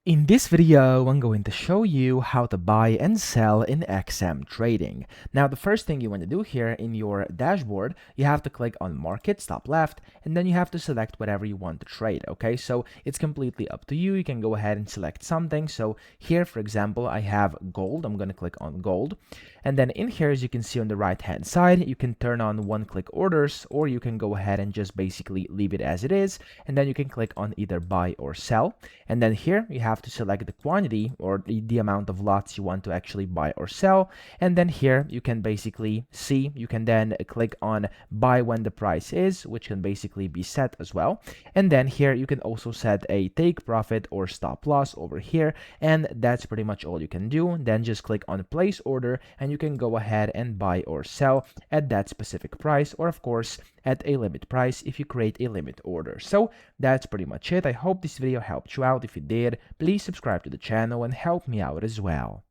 In this video, I'm going to show you how to buy and sell in XM trading. Now, the first thing you want to do here in your dashboard, you have to click on market, top left, and then you have to select whatever you want to trade, okay? So it's completely up to you. You can go ahead and select something. So here, for example, I have gold. I'm going to click on gold. And then in here, as you can see on the right-hand side, you can turn on one-click orders, or you can go ahead and just basically leave it as it is. And then you can click on either buy or sell. And then here you have to select the quantity or the amount of lots you want to actually buy or sell. And then here you can basically see, you can then click on buy when the price is, which can basically be set as well. And then here you can also set a take profit or stop loss over here. And that's pretty much all you can do. Then just click on place order and you can go ahead and buy or sell at that specific price, or of course at a limit price if you create a limit order. So that's pretty much it. I hope this video helped you out. If it did, please subscribe to the channel and help me out as well.